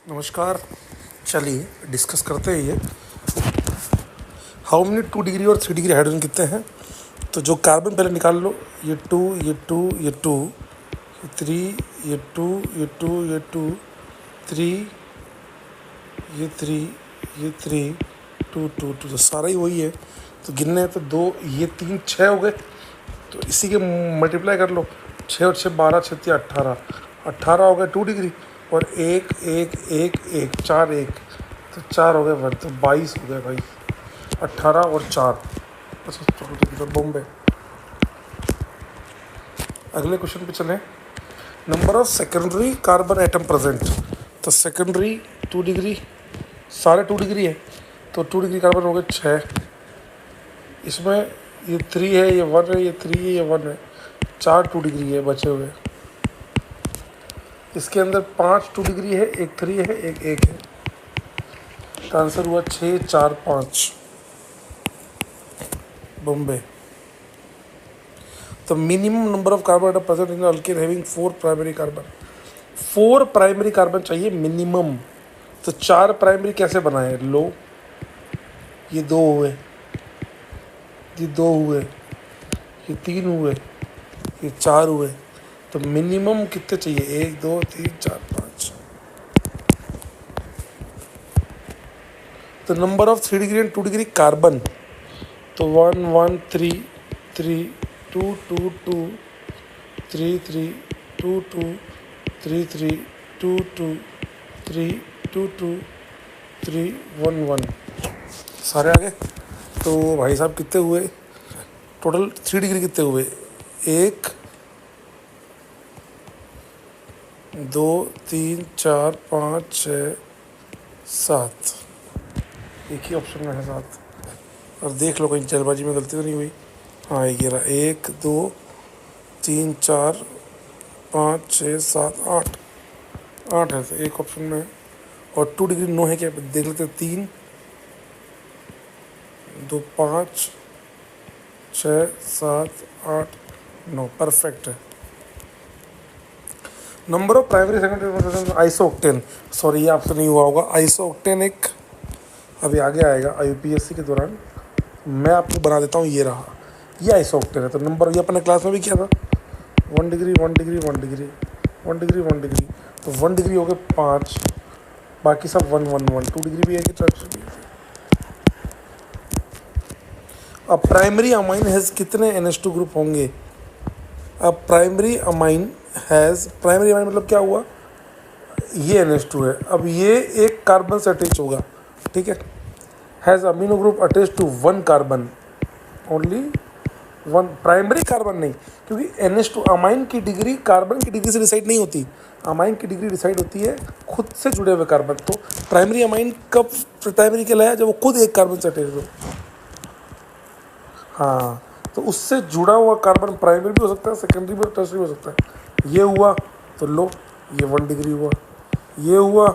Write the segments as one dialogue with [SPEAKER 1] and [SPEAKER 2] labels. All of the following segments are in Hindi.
[SPEAKER 1] नमस्कार। चलिए डिस्कस करते हैं ये हाउ मेनी 2 डिग्री और 3 डिग्री हाइड्रोजन कितने हैं। तो जो कार्बन पहले निकाल लो, ये 2, ये 2, ये 2, ये 3, ये 2, ये 2, ये 2, 3, ये 3, ये 3, 2, 2, 2, तो सारा ही वही है। तो गिनने हैं तो 2, ये 3, 6 हो गए। तो इसी के मल्टीप्लाई कर लो, 6 और 6 12, 6 3 18, 18 हो गए 2 डिग्री। और 1 1 1 1 4 1, तो 4 हो गए वन, तो 22 हो गए भाई। 18 और 4, अच्छा चलो ठीक है, बॉम्बे। अगले क्वेश्चन पे चलें। Number of secondary carbon atom present. तो सेकेंडरी 2 डिग्री, सारे 2 डिग्री है, तो 2 डिग्री कार्बन हो गए 6। इसमें ये 3 है, ये 1 है, ये 3 है, ये 1 है, 4 2 डिग्री है बचे हुए। इसके अंदर 5 2 डिग्री है, एक 3 है, एक 1 है। तो आंसर हुआ 6 4 5, बॉम्बे। तो minimum number of carbon atom present in alkane having 4 primary carbon. 4 primary carbon चाहिए मिनिमम। तो 4 प्राइमरी कैसे बनाए? लो, ये 2 हुए, ये 2 हुए, ये 3 हुए, ये 4 हुए। तो मिनिमम कितने चाहिए? 1 2 3 4 5। तो number of 3 degree and 2 degree carbon, तो 1 1 3 3 2 2 2 3 3 2 2 3 3 2 2 3 2 2 3 1 1, सारे आ गए। तो भाई साहब कितने हुए टोटल? 3 डिग्री कितने हुए? 1 2 3 4 5 6 7, एक ही ऑप्शन में है 7। और देख लो कहीं जल्दबाजी में गलती तो नहीं हुई। हाँ, ये रहा, 1 2 3 4 5 6 7 8, 8 है, तो एक ऑप्शन में है। और 2 डिग्री 9 है क्या? देख लेते हैं। 3 2 5 6 7 8 9, परफेक्ट है। Number of primary secondary isooctane, sorry ये आपसे नहीं हुआ होगा। आइसोक्टेन एक अभी आगे आएगा यूपीएससी के दौरान, मैं आपको बना देता हूँ। ये रहा, ये आइसोक्टेन है। तो नंबर ये अपने क्लास में भी किया था, 1 degree 1 degree 1 degree 1 degree 1 degree, तो 1 डिग्री हो गए 5, बाकी सब 1 1 1, 2 डिग्री भी है कि अब प्राइमरी अमाइन हैज़ कितने NH2 ग्रुप होंगे? अब primary amine has, primary amine मतलब क्या हुआ? ये NH2 है, अब ये एक कार्बन से अटैच होगा, ठीक है। Has amino group attach to 1 carbon, only 1 primary carbon नहीं, क्योंकि NH2 अमाइन की डिग्री कार्बन की डिग्री से डिसाइड नहीं होती। अमाइन की डिग्री डिसाइड होती है खुद से जुड़े हुए कार्बन। तो प्राइमरी अमाइन कब प्राइमरी कहलाया? जब वो खुद एक कार्बन से अटैच हो। हाँ, तो उससे जुड़ा हुआ कार्बन प्राइमरी भी हो सकता है, सेकेंडरी भी, टर्शरी भी हो सकता है। ये हुआ तो लो, ये 1 डिग्री हुआ। ये हुआ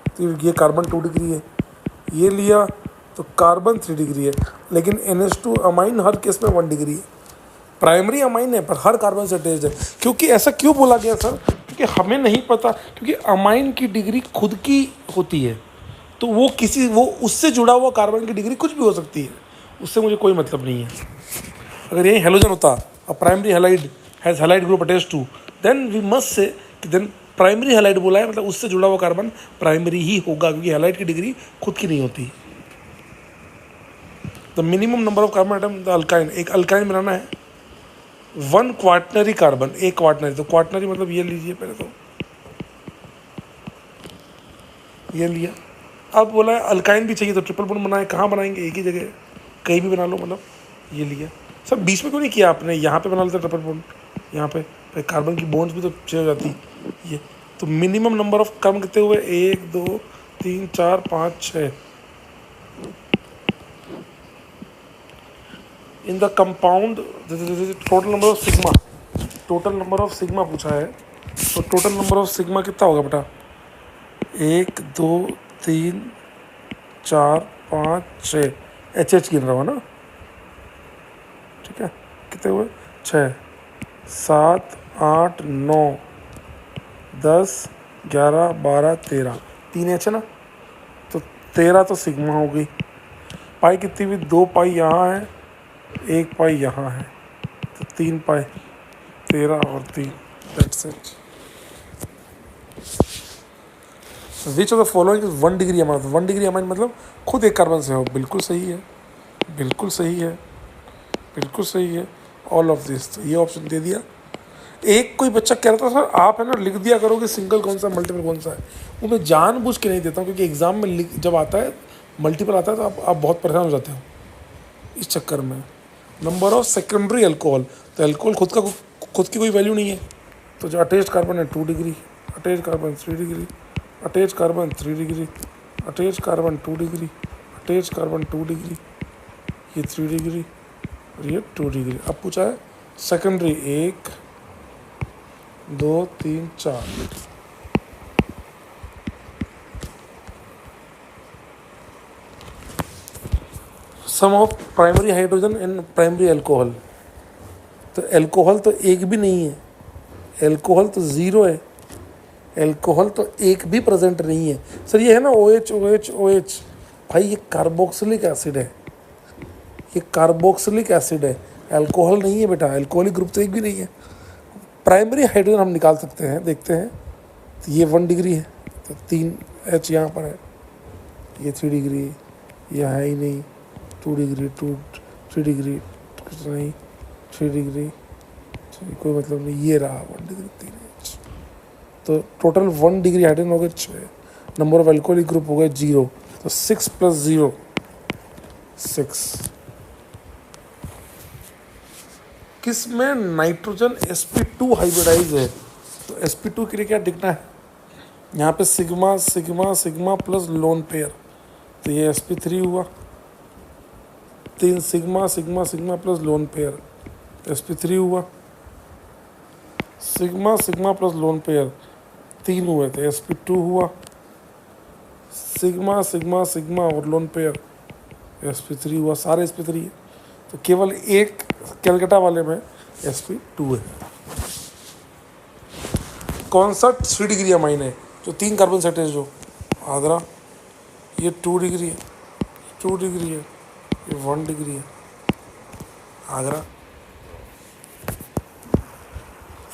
[SPEAKER 1] तो ये कार्बन 2 डिग्री है। ये लिया तो कार्बन 3 डिग्री है। लेकिन NH2 अमाइन हर केस में 1 डिग्री है। प्राइमरी अमाइन है पर हर कार्बन से अटैच्ड है। क्योंकि ऐसा क्यों बोला गया सर? क्योंकि हमें नहीं पता, क्योंकि अमाइन की डिग्री खुद की होती है, तो वो उससे जुड़ा हुआ कार्बन की डिग्री कुछ भी हो सकती है, उससे मुझे कोई मतलब नहीं है। अगर यही हेलोजन होता, a primary halide has halide group attached to, then we must say कि देन प्राइमरी हैलाइड बोला है, मतलब उससे जुड़ा हुआ कार्बन प्राइमरी ही होगा, क्योंकि हैलाइड की डिग्री खुद की नहीं होती। The minimum number of carbon atom the alkyne, एक अल्काइन बनाना है 1 क्वार्टनरी कार्बन, एक क्वार्टनरी। तो क्वार्टनरी मतलब ये लीजिए पहले, तो ये लिया। अब बोला है अल्काइन भी चाहिए, तो ट्रिपल बॉन्ड बनाए, कहाँ बनाएंगे? एक ही जगह, कहीं भी बना लो, मतलब ये लिया। सब बीच में क्यों नहीं किया आपने? यहाँ पे बना लेते ट्रिपल बॉन्ड, यहाँ पे कार्बन की बॉन्ड्स भी तो चेंज हो जाती ये। तो मिनिमम नंबर ऑफ कार्बन कितने हुए? 1 2 3 4 5 6। In the compound total number of sigma, total number of sigma पूछा है। तो टोटल नंबर ऑफ सिग्मा कितना होगा बेटा? 1 2 3 4 5 6, HH गिन रहा हो ना, ठीक है। कितने हुए? 6 7 8 9 10 11 12 13, 3H है ना, तो 13 तो सिग्मा हो गई। पाई कितनी हुई, 2 पाई यहाँ है, 1 पाई यहाँ है, तो 3 पाई, 13 और 3, that's it. Which of the following is 1 degree amine. 1 degree amine मतलब खुद एक कार्बन से हो। बिल्कुल सही है, बिल्कुल सही है, बिल्कुल सही है, ऑल ऑफ दिस। तो ये ऑप्शन दे दिया। एक कोई बच्चा कह रहा था सर आप है ना लिख दिया करो कि सिंगल कौन सा मल्टीपल कौन सा है। वो मैं जानबूझ के नहीं देता हूँ, क्योंकि एग्जाम में जब आता है मल्टीपल आता है तो आप बहुत परेशान हो जाते हो इस चक्कर में। नंबर ऑफ सेकेंडरी अल्कोहल, तो अल्कोहल खुद की कोई वैल्यू नहीं है। तो जो अटैच्ड कार्बन है 2 degree, attached carbon 3 degree, attached carbon 3 degree, attached carbon 2 degree, attached carbon 2 degree, ये 3 डिग्री और ये 2 डिग्री। अब पूछा है secondary 1 2 3 4। Sum of primary hydrogen and primary alcohol. तो अल्कोहल तो एक भी नहीं है, अल्कोहल तो ज़ीरो है, अल्कोहल तो एक भी प्रेजेंट नहीं है। सर ये है ना OH OH OH, भाई ये कार्बोक्सिलिक एसिड है, ये कार्बोक्सिलिक एसिड है, अल्कोहल नहीं है बेटा। अल्कोहलिक ग्रुप तो एक भी नहीं है। प्राइमरी हाइड्रोजन हम निकाल सकते हैं, देखते हैं। तो ये 1 डिग्री है, तो 3H यहाँ पर है, ये 3 डिग्री, ये है ही नहीं, 2 डिग्री 3 डिग्री कुछ नहीं, 3 डिग्री कोई मतलब नहीं, ये रहा 1 डिग्री 3H। तो टोटल 1 डिग्री हाइड्रोजन हो गए 6। नंबर ऑफ अल्कोहलिक ग्रुप हो गए 0, तो 6 + 0 6। किस में नाइट्रोजन sp2 हाइब्रिडाइज है। तो sp2 के लिए क्या दिखना है, यहाँ पे sigma sigma sigma plus lone pair, तो ये sp3 हुआ। 3 sigma sigma sigma plus lone pair, sp3 हुआ। Sigma sigma plus lone pair 3 हुए थे, sp2 हुआ। सिग्मा सिग्मा सिग्मा और लोन पेयर sp3 हुआ, सारे sp3 है। तो केवल एक कैलकाटा वाले में sp2 है। कौन सा 3 डिग्री अमाइन है जो 3 कार्बन से अटैच्ड हो। आगरा, ये 2 डिग्री है, 2 डिग्री है, ये 1 डिग्री है, Agra.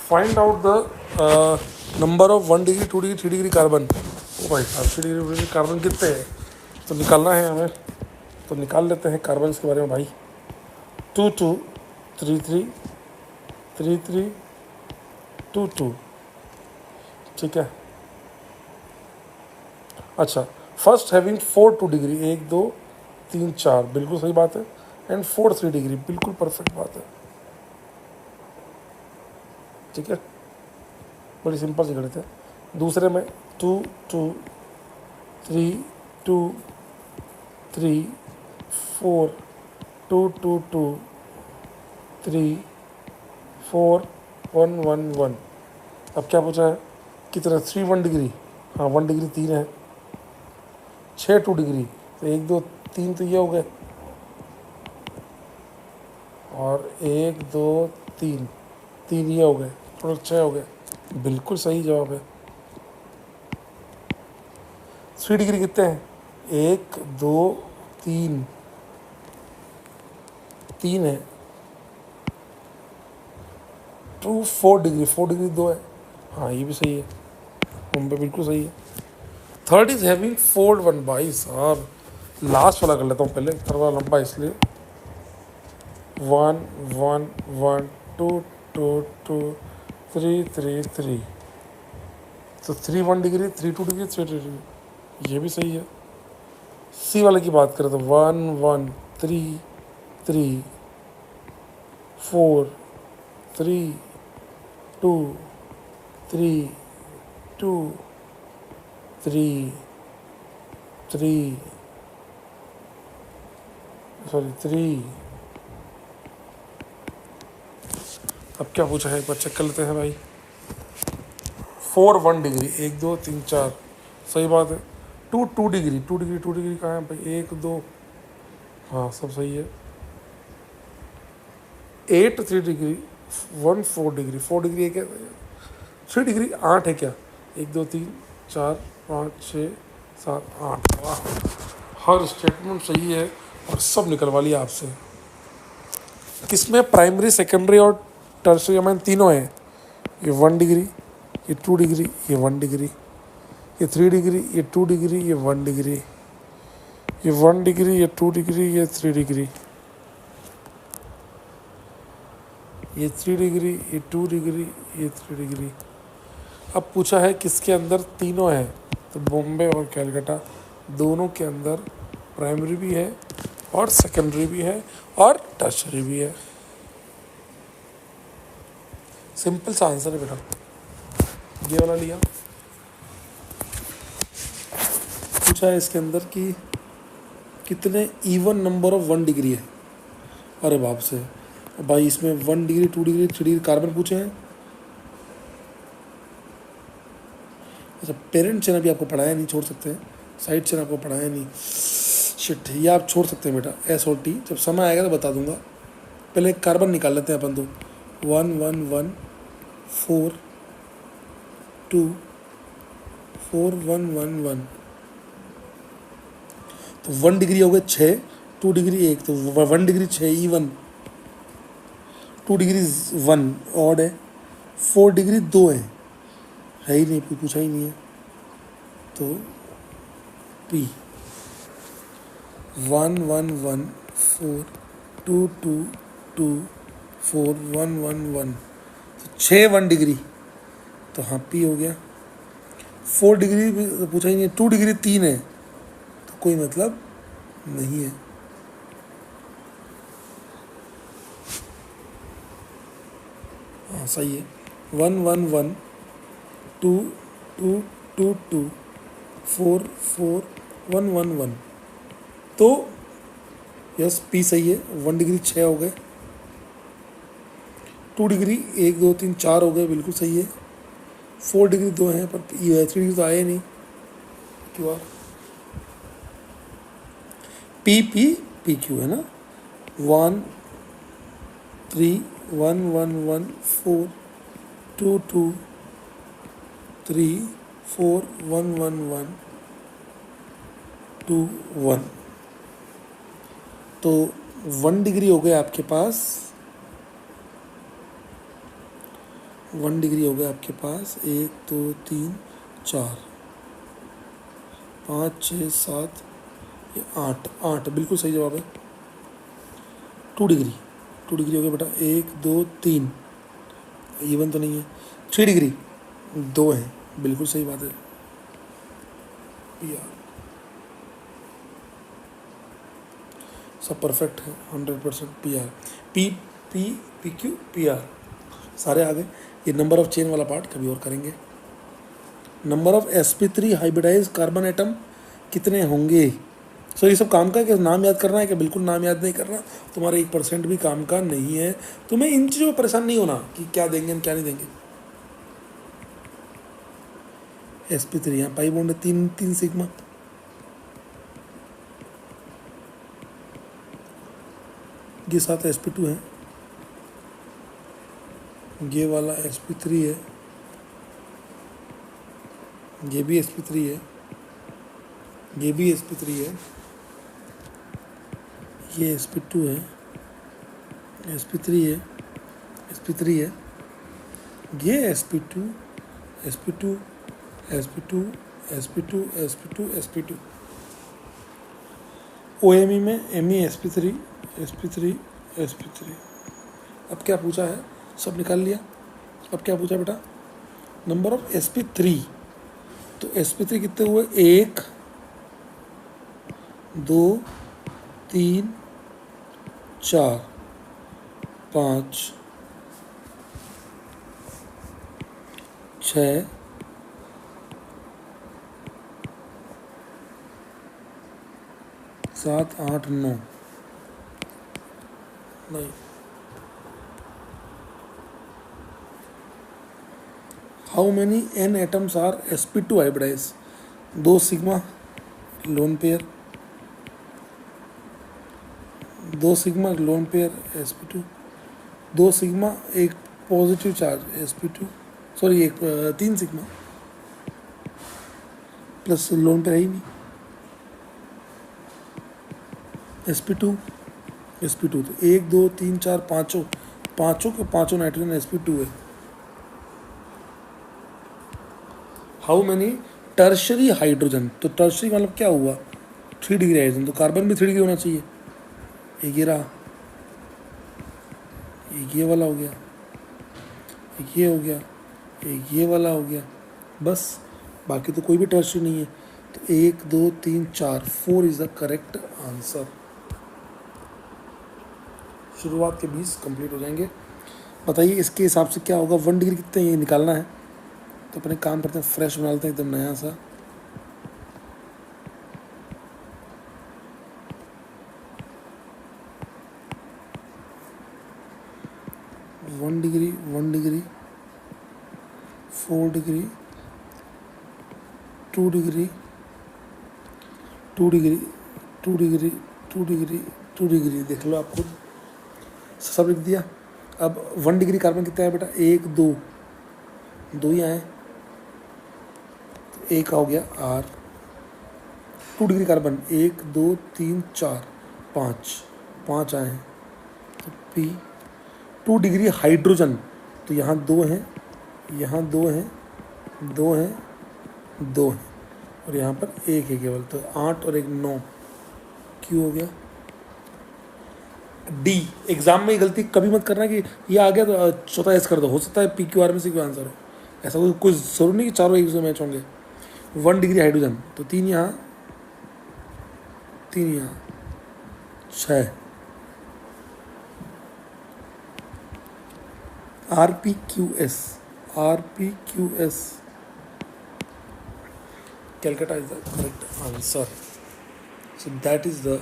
[SPEAKER 1] Find out the number of 1 degree 2 degree 3 degree carbon. ओ भाई साहब 3 डिग्री कार्बन कितने हैं, तो निकालना है हमें। तो निकाल लेते हैं कार्बन के बारे में भाई। 2 2 3 3 3 3 2 2, ठीक है। अच्छा, फर्स्ट हैविंग 4 2 डिग्री, 1 2 3 4, बिल्कुल सही बात है। एंड 4 3 डिग्री, बिल्कुल परफेक्ट बात है, ठीक है। बड़ी सिंपल सी गणित है। दूसरे में 2 2 3 2 3 4 2 2 2 3 4 1 1 1। अब क्या पूछा है, कितना 3 1 डिग्री, हाँ 1 डिग्री 3 है। 6 2 डिग्री, तो 1 2 3 तो ये हो गए, और 1 2 3 3 ये हो गए, टोटल 6 हो गए। बिल्कुल सही जवाब है। 3 डिग्री कितने हैं, 1 2 3 3 है। 2 4 डिग्री, 4 डिग्री 2 है, हाँ ये भी सही है, मुंबई बिल्कुल सही है। Third is having 4 1। भाई साहब लास्ट वाला कर लेता हूँ पहले, थोड़ा लंबा इसलिए। 1 1 1 2 2 2 3 3 3, तो 3 1 डिग्री 3 2 डिग्री 3 डिग्री, ये भी सही है। सी वाले की बात करें तो 1 1 3 3 4 3 2 3 2 3 3 3। अब क्या पूछा है, एक बार चेक कर लेते हैं भाई। 4 1 डिग्री, 1 2 3 4, सही बात है। 2 2 डिग्री, 2 डिग्री 2 डिग्री कहाँ है भाई, 1 2, हाँ सब सही है। 8 3 डिग्री, 1 4 डिग्री, 4 डिग्री क्या, 3 डिग्री 8 है क्या, 1 2 3 4 5 6 7 8, वाह, हर स्टेटमेंट सही है और सब निकलवा लिया आपसे। किसमें प्राइमरी, सेकेंडरी और टर्शियरी में तीनों हैं। ये 1 डिग्री, ये 2 डिग्री, ये 1 डिग्री, ये 3 डिग्री, ये 2 डिग्री, ये 1 डिग्री, ये 1 डिग्री, ये 2 डिग्री, ये 3 डिग्री, ये 3 डिग्री, ये 2 डिग्री, ये 3 डिग्री। अब पूछा है किसके अंदर तीनों हैं, तो बॉम्बे और कैलकाटा दोनों के अंदर प्राइमरी भी है और सेकेंडरी भी है और टर्शियरी भी है। सिंपल सा आंसर है बेटा, ये वाला लिया। पूछा है इसके अंदर कि कितने इवन नंबर ऑफ 1 डिग्री है। अरे बाप से भाई, इसमें 1 डिग्री, 2 डिग्री, 3 डिग्री कार्बन पूछे हैं। अच्छा, पेरेंट चेन अभी आपको पढ़ाया नहीं, छोड़ सकते हैं। साइड चेन आपको पढ़ाया नहीं, शिट, ये आप छोड़ सकते हैं बेटा। एस और टी जब समय आएगा तो बता दूंगा। पहले कार्बन निकाल लेते हैं अपन तो। 1 1 1 4 2 4 1 1 1, तो 1 डिग्री हो गए 6, 2 डिग्री 1, तो 1 डिग्री 6 इवन, 2 डिग्री 1 ऑड है, 4 डिग्री 2 है ही नहीं, पूछा ही नहीं है, तो पी 1 1 1 4 2 2 2 4 1 1 1, तो 6 1 डिग्री, तो हाँ पी हो गया। 4 डिग्री तो पूछा ही नहीं है, 2 डिग्री 3 है, तो कोई मतलब नहीं है। हाँ सही है। 1 1 1 2 2 2 2 4 4 1 1 1, तो यस पी सही है। 1 डिग्री 6 हो गए, 2 डिग्री 1 2 3 4 हो गए, बिल्कुल सही है। 4 डिग्री 2 है, पर 3 डिग्री तो आया नहीं। क्यों पी पी पी क्यू है ना। 1 3 1 1 1 4 2 2 3 4 1 1 1 2 1, तो 1 डिग्री हो गया आपके पास। 1 डिग्री हो गया आपके पास 1 2 3 4 5 6 7 8 8, बिल्कुल सही जवाब है। 2 डिग्री, 2 डिग्री हो गया बेटा 1 2 3, इवन तो नहीं है। 3 डिग्री 2 है, बिल्कुल सही बात है। यार सब परफेक्ट है, 100% P R, P P P Q P R सारे आ गए। ये नंबर ऑफ चेन वाला पार्ट कभी और करेंगे। Number of sp3 hybridise carbon atom कितने होंगे। सो ये सब काम का है कि नाम याद करना है कि बिल्कुल नाम याद नहीं करना, तुम्हारे 1% भी काम का नहीं है। तुम्हें इन चीज़ों में परेशान नहीं होना कि क्या देंगे क्या नहीं देंगे। sp3 यहाँ पाई बॉन्ड है, 3 3 सिग्मा, ये साथ sp2 है, ये वाला sp3 है, ये भी sp3 है, ये भी sp3 है, ये sp2 है, sp3 है, sp3 है, ये sp2 sp2 sp2 sp2 sp2 sp2, OMe में Me sp3 sp3 sp3। अब क्या पूछा है, सब निकाल लिया। अब क्या पूछा बेटा, नंबर ऑफ sp3, तो sp3 कितने हुए 1 2 3 4 5 6 7 8 9, नहीं, how many n atoms are sp2 hybridise. 2 sigma lone pair, 2 sigma lone pair sp2, 2 sigma एक पॉजिटिव चार्ज sp2, सॉरी एक 3 सिग्मा प्लस लोन पेयर है ही नहीं। sp2 sp2 तो 1 2 3 4 पाँचों पाँचों के पाँचों नाइट्रोजन sp2 है। हाउ मैनी टर्शरी हाइड्रोजन, तो टर्शरी मतलब क्या हुआ, 3 डिग्री हाइड्रोजन, तो कार्बन भी 3 डिग्री होना चाहिए। एक ये रहा, एक ये वाला हो गया, एक ये हो गया, एक ये वाला हो गया, बस बाकी तो कोई भी टर्शरी नहीं है। तो 1 2 3 4 4 इज द करेक्ट आंसर। शुरुआत के 20 कंप्लीट हो जाएंगे। बताइए इसके हिसाब से क्या होगा, 1 डिग्री कितने ये निकालना है। तो अपने काम करते हैं, फ्रेश बना लेते हैं एकदम नया सा। One degree 4 degree 2 degree 2 degree 2 degree 2 degree 2 degree, देख लो आप खुद, सब लिख दिया। अब 1 डिग्री कार्बन कितना है बेटा, 1 2 2 ही आए, एक हो गया आर। 2 डिग्री कार्बन 1 2 3 4 5 5 आए हैं, तो पी। 2 डिग्री हाइड्रोजन, तो यहाँ 2 हैं, यहाँ 2 हैं, 2 हैं, 2 हैं, और यहाँ पर 1 है केवल, तो 8 और 1 9, क्यों हो गया डी। एग्जाम में ये गलती कभी मत करना कि ये आ गया तो चौथा एस कर दो, हो सकता है पी क्यू आर में से कोई आंसर हो, ऐसा कोई जरूर नहीं कि चारों एक दूसरे मैच होंगे। 1 डिग्री हाइड्रोजन, तो 3 यहाँ 3 यहाँ 6, R P Q S, Calcutta is the correct answer. So that is the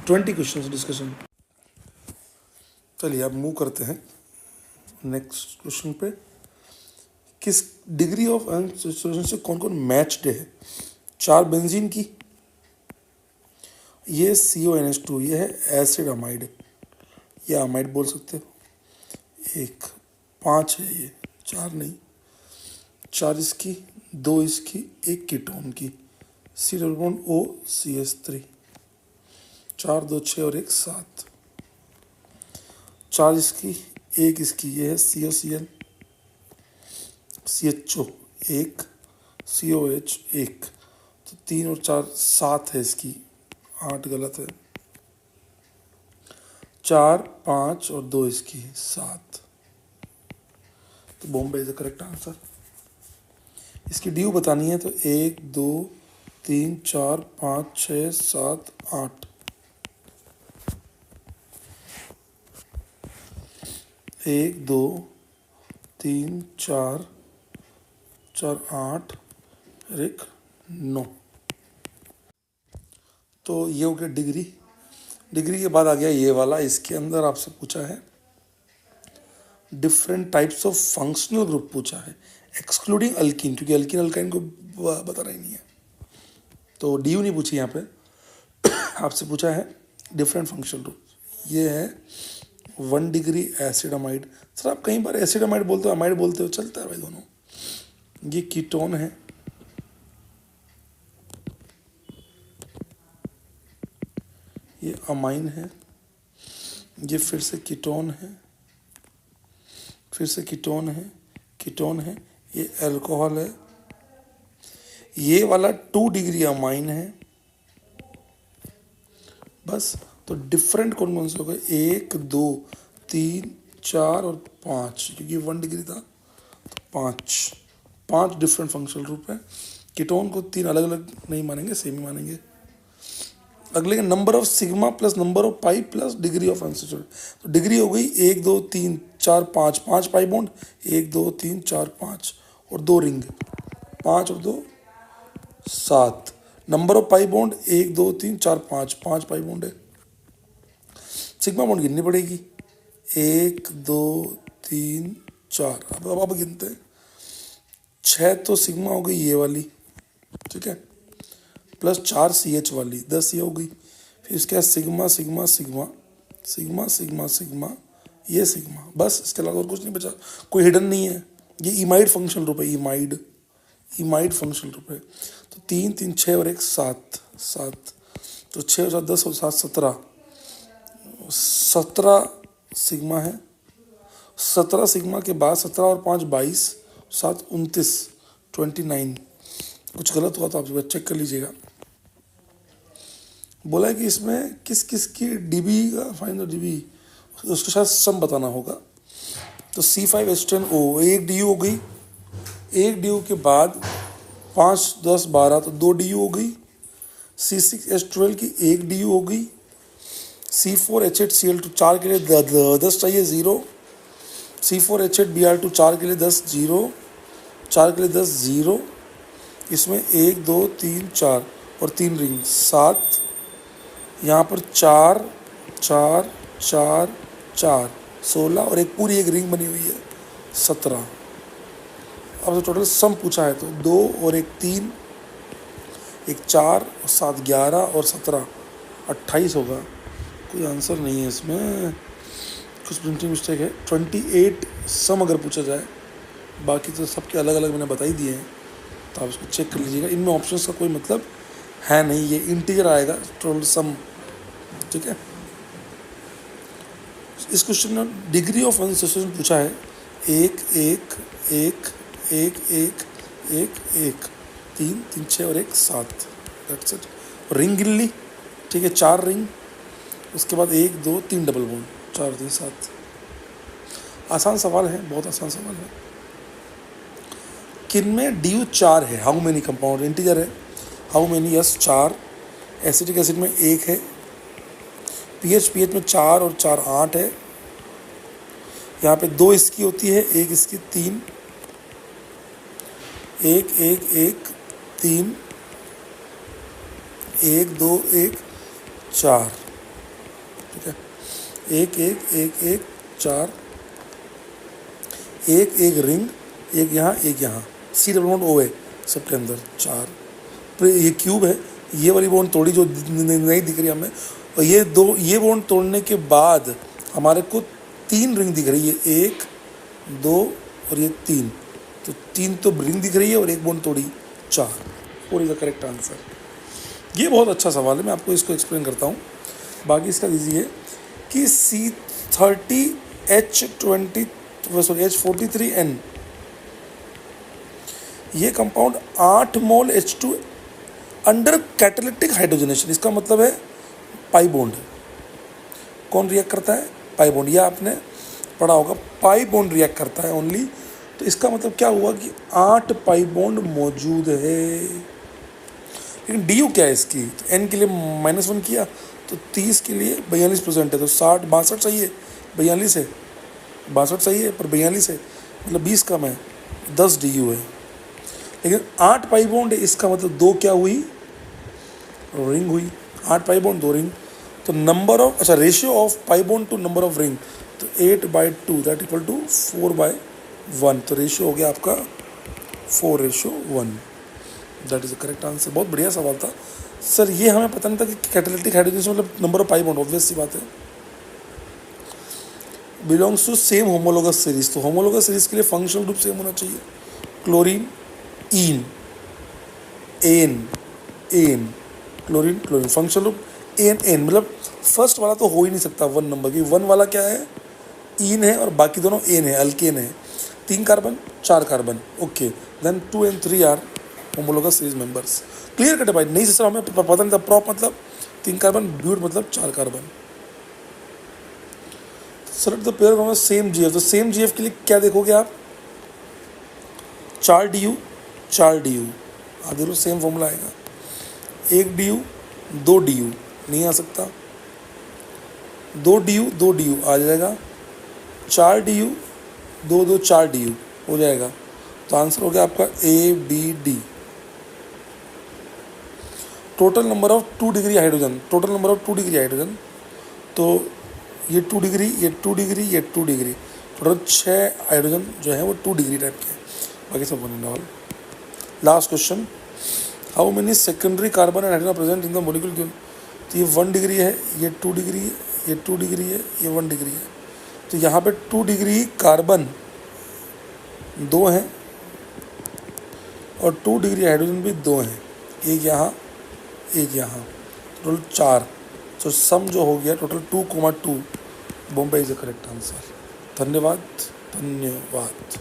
[SPEAKER 1] 20 question discussion. चलिए अब मूव करते हैं नेक्स्ट क्वेश्चन पे। किस डिग्री ऑफ सिचुएशन से कौन कौन मैच्ड है। 4 बेंजीन की, ये CONH2, ये है एसिड अमाइड, या अमाइड बोल सकते हो। 1 5 है ये, 4 नहीं, 4 इसकी, 2 इसकी, 1 कीटोन की, C डबल बॉन्ड OCH3, 4 2 6 और 1 7, 4 इसकी, 1 इसकी, ये है COCl, CHO 1, COH 1, तो 3 और 4 7 है इसकी, 8 गलत है, 4 5 और 2 इसकी 7, तो Bombay is the correct answer. इसकी ड्यू बतानी है, तो 1 2 3 4 5 6 7 8, 1 2 3 4 4 8 और 1 9, तो ये हो गया डिग्री। डिग्री के बाद आ गया ये वाला, इसके अंदर आपसे पूछा है different types of functional group पूछा है, एक्सक्लूडिंग अल्कीन, क्योंकि अल्कीन अल्काइन को बताना ही नहीं है, तो डी नहीं पूछी यहाँ पे। आपसे पूछा है डिफरेंट फंक्शनल ग्रुप, ये है 1 डिग्री एसिड अमाइड। सर आप कई बार एसिड अमाइड बोलते हो, अमाइड बोलते हो, चलता है भाई दोनों। ये कीटोन है, ये अमाइन है, ये फिर से कीटोन है, फिर से कीटोन है, कीटोन है, ये अल्कोहल है, ये वाला 2 डिग्री अमाइन है, बस। तो डिफरेंट कौन कौन से हो गए, 1 2 3 4 और 5, क्योंकि 1 डिग्री था तो 5 डिफरेंट फंक्शनल ग्रुप है। कीटोन को 3 अलग अलग नहीं मानेंगे, सेम ही मानेंगे। अगले number of sigma plus number of pi plus degree of unsaturated, तो डिग्री हो गई 1 2 3 4 5, 5 पाई बॉन्ड, 1 2 3 4 5 और 2 रिंग, 5 और 2 7। Number of pi bond 1 2 3 4 5, 5 pi bond है। सिग्मा बॉन्ड गिननी पड़ेगी, 1 2 3 4, अब गिनते हैं। 6 तो सिग्मा हो गई ये वाली, ठीक है, प्लस 4 CH वाली, 10 ये हो गई। फिर इसके बाद sigma sigma sigma sigma sigma sigma, ये सिग्मा, बस। इसके अलावा और कुछ नहीं बचा, कोई हिडन नहीं है। ये इमाइड फंक्शनल ग्रुप है, इमाइड फंक्शनल ग्रुप है। तो 3 3 6 और 1 7, तो 6 और 7 10 और 7 17, 17 सिग्मा है। 17 सिग्मा के बाद 17 और 5 22, 7 29, 29। कुछ गलत हुआ तो आप चेक कर लीजिएगा। बोला है कि इसमें किस किस की डीबी का फाइंड द डीबी, उसको शायद सम बताना होगा। तो C5H10O एक डी यू हो गई, एक डी यू के बाद 5 10 12 तो 2 डी यू हो गई। C6H12 की एक डी यू हो गई। C4H8Cl2 4 के लिए 10 चाहिए 0। C4H8Br2 4 के लिए 10 0, 4 के लिए 10 0। इसमें 1 2 3 4 और 3 रिंग 7, यहाँ पर 4 4 4 4 16 और एक पूरी एक रिंग बनी हुई है 17। अब तो टोटल सम पूछा है तो 2 और एक 3, एक 4 और 7 11 और 17 28 होगा। कोई आंसर नहीं है इसमें, कुछ प्रिंटिंग मिस्टेक है। 28 सम अगर पूछा जाए, बाकी तो सबके अलग अलग मैंने बता ही दिए हैं, तो आप उसको चेक कर लीजिएगा। इनमें ऑप्शंस का कोई मतलब है नहीं, ये इंटीजर आएगा टोटल सम, ठीक है। इस क्वेश्चन में डिग्री ऑफ अनसोसिएशन पूछा है 1 1 1 1 1 1 1 3 3 6 और 1 7, दैट्स इट। रिंग गिन ली, ठीक है, 4 रिंग। उसके बाद 1 2 3 डबल बॉन्ड, 4 3 7। आसान सवाल है, बहुत आसान सवाल है। किन में डी यू 4 है, हाउ मेनी कंपाउंड, इंटीजर है, how many, yes 4। Acetic acid में 1 है। पीएच में 4 और 4 8 है। यहाँ पे 2 इसकी होती है, 1 इसकी, 3 1 1 1 3 1 2 1 4, ठीक है। 1 1 1 1 4, 1 1 रिंग, एक यहाँ एक यहाँ, C डबल बॉन्ड O है सबके अंदर 4। फिर ये क्यूब है, ये वाली बॉन्ड तोड़ी जो नहीं दिख रही हमें, और ये बॉन्ड तोड़ने के बाद हमारे को 3 रिंग दिख रही है, 1 2 और ये 3, तो 3 तो रिंग दिख रही है और एक बॉन्ड तोड़ी 4, और इज द करेक्ट आंसर। ये बहुत अच्छा सवाल है, मैं आपको इसको एक्सप्लेन करता हूँ। बाकी इसका दीजिए कि H43N ये कंपाउंड 8 मोल H2 अंडर कैटालिटिक हाइड्रोजनेशन, इसका मतलब है पाई बॉन्ड। कौन रिएक्ट करता है, पाई बॉन्ड, या आपने पढ़ा होगा पाई बॉन्ड रिएक्ट करता है ओनली। तो इसका मतलब क्या हुआ कि 8 पाई बॉन्ड मौजूद है। लेकिन डी यू क्या है इसकी, तो एन के लिए -1 किया तो 30 के लिए 42% है, तो 60 62 चाहिए, 42 है, 62 चाहिए पर 42 है, मतलब 20 कम है, 10 डी यू है। लेकिन 8 पाई बॉन्ड है, इसका मतलब 2 क्या हुई, रिंग हुई। 8 पाई बॉन्ड 2 रिंग, तो नंबर ऑफ, अच्छा ratio of pi bond to number of ring, तो 8/2 दैट इक्वल टू 4/1, तो रेशियो हो गया आपका 4:1, that is the correct answer. बहुत बढ़िया सवाल था सर, ये हमें पता नहीं था कि कैटालिटिक हाइड्रोजन मतलब number of pi bond, obvious सी बात है। Belongs to same homologous series, तो होमोलोगस सीरीज के लिए फंक्शनल ग्रुप सेम होना चाहिए। क्लोरीन ईन, एन क्लोरीन क्लोरीन, फंक्शनल ग्रुप एन, मतलब फर्स्ट वाला तो हो ही नहीं सकता 1 नंबर, क्योंकि 1 वाला क्या है, ईन है और बाकी दोनों एन है, अल्केन है। 3 carbon 4 carbon, okay, then 2 and 3 are homologous series members. Clear cut है भाई, नहीं सर हमें पता नहीं था, प्रॉप मतलब 3 कार्बन, ब्यूट मतलब 4 carbon. Select the pair from same GF, तो सेम जीएफ के लिए क्या देखोगे आप, 4 डी यू 4 डी यू, आगे सेम फॉर्मूला आएगा। 1 डी यू 2 डी यू नहीं आ सकता, 2 डी यू आ जाएगा, 4 डी यू 2 2 4 डी यू हो जाएगा, तो आंसर हो गया आपका ABD। Total number of 2 degree hydrogen, total number of 2 degree hydrogen, तो ये 2 डिग्री, ये 2 डिग्री, ये 2 डिग्री, टोटल 6 हाइड्रोजन जो है वो 2 डिग्री टाइप के हैं, बाकी सब 1 and all। Last question, how many secondary carbon and hydrogen present in the molecule given, तो ये 1 डिग्री है, ये 2 डिग्री है, ये 2 डिग्री है, ये 1 डिग्री है, तो यहाँ पे 2 डिग्री कार्बन 2 हैं और 2 डिग्री हाइड्रोजन भी 2 हैं, एक यहाँ एक यहाँ, टोटल 4, तो सम जो हो गया total 2,2, Bombay is the correct answer. धन्यवाद धन्यवाद।